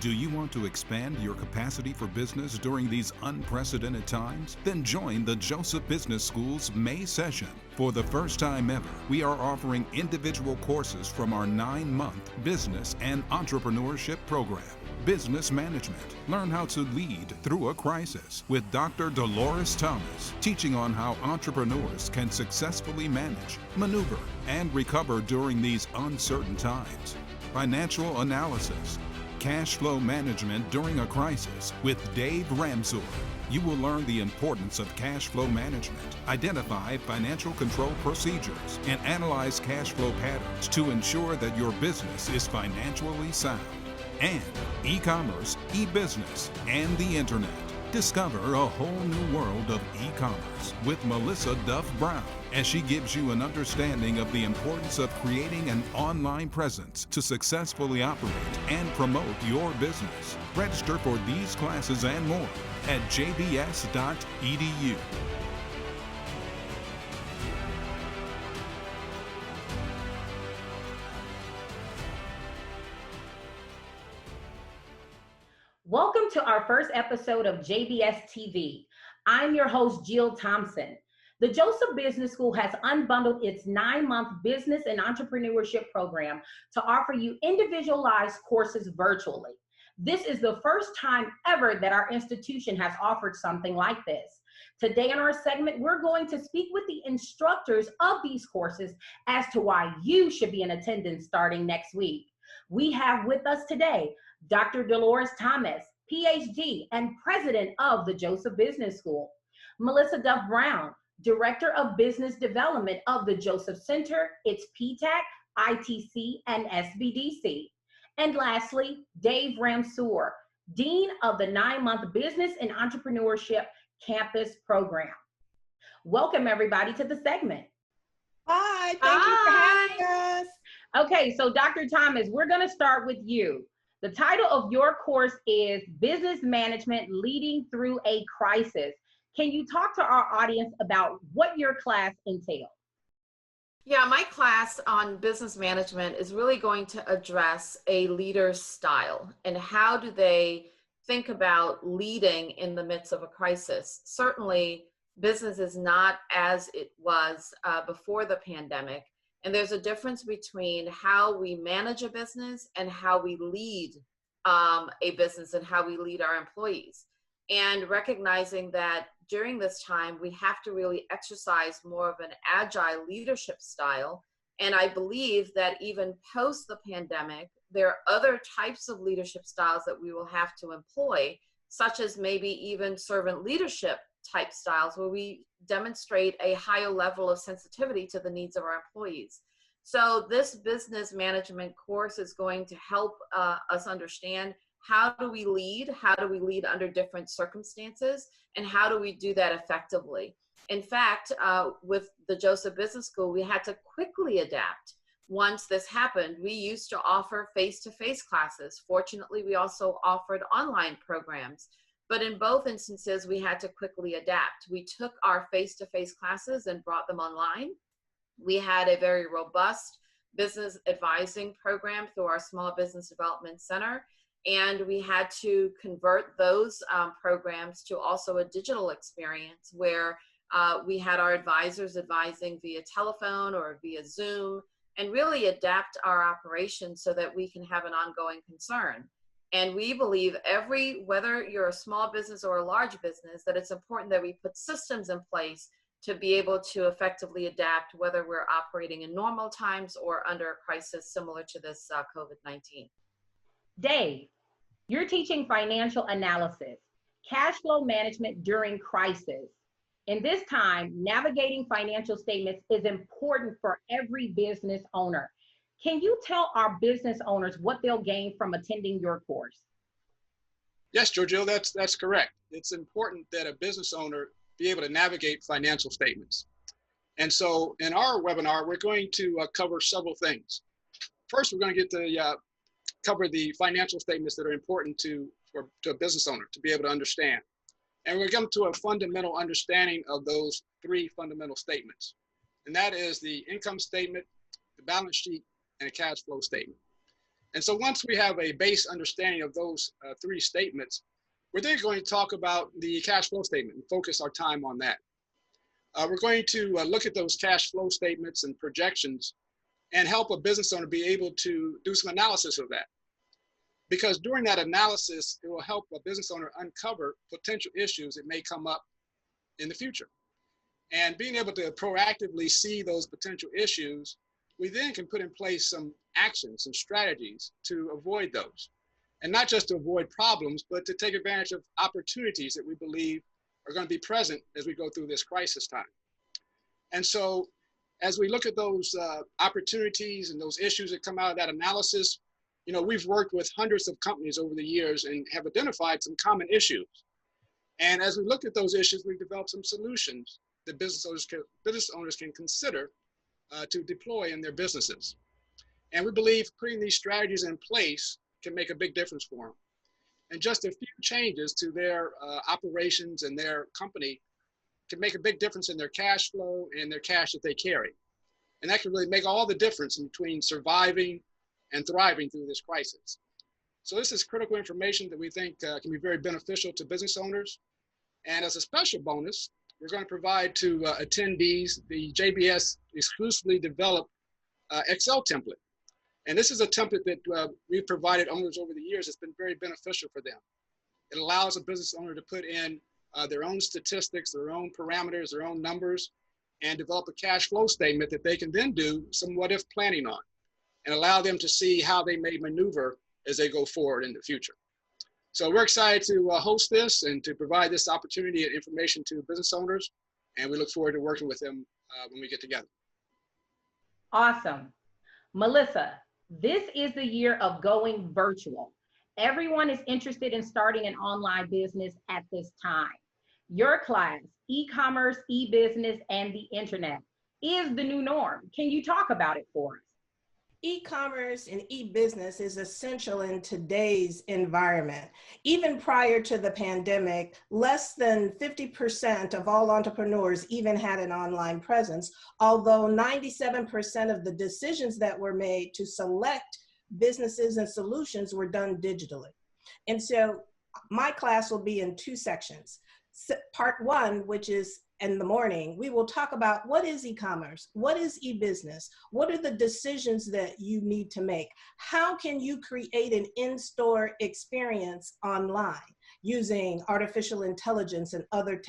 Do you want to expand your capacity for business during these unprecedented times? Then join the Joseph Business School's May session. For the first time ever, we are offering individual courses from our 9-month business and entrepreneurship program. Business Management. Learn how to lead through a crisis with Dr. Deloris Thomas, teaching on how entrepreneurs can successfully manage, maneuver, and recover during these uncertain times. Financial Analysis. Cash flow management during a crisis with Dave Ramseur. You will learn the importance of cash flow management, identify financial control procedures, and analyze cash flow patterns to ensure that your business is financially sound. And e-commerce, e-business, and the internet. Discover a whole new world of e-commerce with Melissa Duff Brown as she gives you an understanding of the importance of creating an online presence to successfully operate and promote your business. Register for these classes and more at jbs.edu. Welcome to our first episode of JBS TV. I'm your host, Jill Thompson. The Joseph Business School has unbundled its 9-month business and entrepreneurship program to offer you individualized courses virtually. This is the first time ever that our institution has offered something like this. Today in our segment, we're going to speak with the instructors of these courses as to why you should be in attendance starting next week. We have with us today Dr. Deloris Thomas, PhD and president of the Joseph Business School. Melissa Duff Brown, Director of Business Development of the Joseph Center, its PTAC, ITC, and SBDC. And lastly, Dave Ramseur, Dean of the 9-month Business and Entrepreneurship Campus Program. Welcome everybody to the segment. Hi, thank you for having us. Okay, so Dr. Thomas, we're gonna start with you. The title of your course is Business Management Leading Through a Crisis. Can you talk to our audience about what your class entails? Yeah, my class on business management is really going to address a leader's style and how do they think about leading in the midst of a crisis. Certainly, business is not as it was before the pandemic. And there's a difference between how we manage a business and how we lead a business and how we lead our employees. And recognizing that during this time, we have to really exercise more of an agile leadership style. And I believe that even post the pandemic, there are other types of leadership styles that we will have to employ, such as maybe even servant leadership type styles where we demonstrate a higher level of sensitivity to the needs of our employees. So this business management course is going to help us understand how do we lead under different circumstances, and how do we do that effectively. In fact, with the Joseph Business School, we had to quickly adapt. Once this happened, we used to offer face-to-face classes. Fortunately, we also offered online programs. But in both instances, we had to quickly adapt. We took our face-to-face classes and brought them online. We had a very robust business advising program through our Small Business Development Center. And we had to convert those programs to also a digital experience where we had our advisors advising via telephone or via Zoom, and really adapt our operations so that we can have an ongoing concern. And we believe whether you're a small business or a large business, that it's important that we put systems in place to be able to effectively adapt, whether we're operating in normal times or under a crisis similar to this COVID-19. Dave, you're teaching financial analysis, cash flow management during crisis. In this time, navigating financial statements is important for every business owner. Can you tell our business owners what they'll gain from attending your course? Yes, Jojo, that's correct. It's important that a business owner be able to navigate financial statements. And so in our webinar, we're going to cover several things. First, we're going to get to cover the financial statements that are important to a business owner to be able to understand. And we're going to a fundamental understanding of those 3 fundamental statements. And that is the income statement, the balance sheet, and a cash flow statement. And so once we have a base understanding of those three statements, we're then going to talk about the cash flow statement and focus our time on that. We're going to look at those cash flow statements and projections and help a business owner be able to do some analysis of that. Because during that analysis, it will help a business owner uncover potential issues that may come up in the future. And being able to proactively see those potential issues, we then can put in place some actions, some strategies to avoid those. And not just to avoid problems, but to take advantage of opportunities that we believe are going to be present as we go through this crisis time. And so as we look at those opportunities and those issues that come out of that analysis, you know, we've worked with hundreds of companies over the years and have identified some common issues. And as we look at those issues, we've developed some solutions that business owners can consider to deploy in their businesses. And we believe putting these strategies in place can make a big difference for them. And just a few changes to their operations and their company can make a big difference in their cash flow and their cash that they carry. And that can really make all the difference in between surviving and thriving through this crisis. So this is critical information that we think can be very beneficial to business owners. And as a special bonus, we're going to provide to attendees the JBS exclusively developed Excel template. And this is a template that we've provided owners over the years. It's been very beneficial for them. It allows a business owner to put in their own statistics, their own parameters, their own numbers, and develop a cash flow statement that they can then do some what if planning on and allow them to see how they may maneuver as they go forward in the future. So we're excited to host this and to provide this opportunity and information to business owners. And we look forward to working with them when we get together. Awesome. Melissa, this is the year of going virtual. Everyone is interested in starting an online business at this time. Your class, e-commerce, e-business, and the internet is the new norm. Can you talk about it for us? E-commerce and e-business is essential in today's environment. Even prior to the pandemic, less than 50% of all entrepreneurs even had an online presence, although 97% of the decisions that were made to select businesses and solutions were done digitally. And so my class will be in two sections. Part one, which is in the morning, we will talk about what is e-commerce, what is e-business, what are the decisions that you need to make, how can you create an in-store experience online using artificial intelligence and other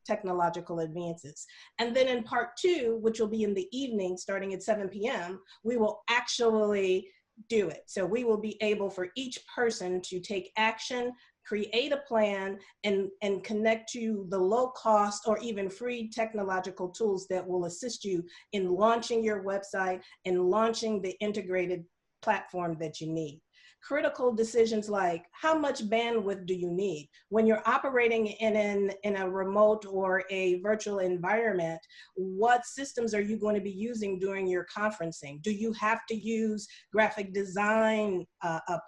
technological advances. And then in part two, which will be in the evening starting at 7 p.m., we will actually do it. So we will be able for each person to take action, create a plan, and connect to the low cost or even free technological tools that will assist you in launching your website and launching the integrated platform that you need. Critical decisions like how much bandwidth do you need? When you're operating in a remote or a virtual environment, what systems are you going to be using during your conferencing? Do you have to use graphic design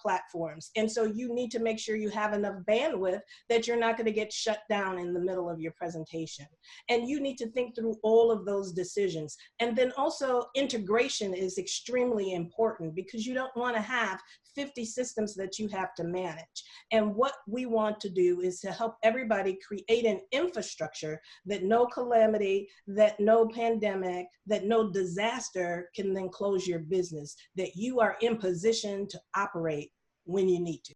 platforms? And so you need to make sure you have enough bandwidth that you're not going to get shut down in the middle of your presentation. And you need to think through all of those decisions. And then also integration is extremely important because you don't want to have 50 systems that you have to manage. And what we want to do is to help everybody create an infrastructure that no calamity, that no pandemic, that no disaster can then close your business, that you are in position to operate when you need to.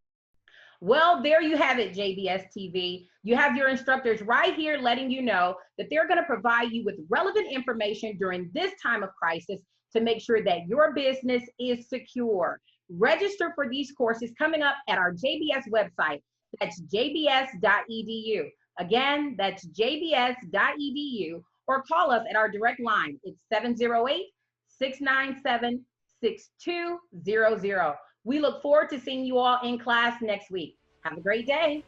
Well, there you have it, JBS TV. You have your instructors right here letting you know that they're going to provide you with relevant information during this time of crisis to make sure that your business is secure. Register for these courses coming up at our JBS website. That's jbs.edu. Again, that's jbs.edu, or call us at our direct line. It's 708-697-6200. We look forward to seeing you all in class next week. Have a great day.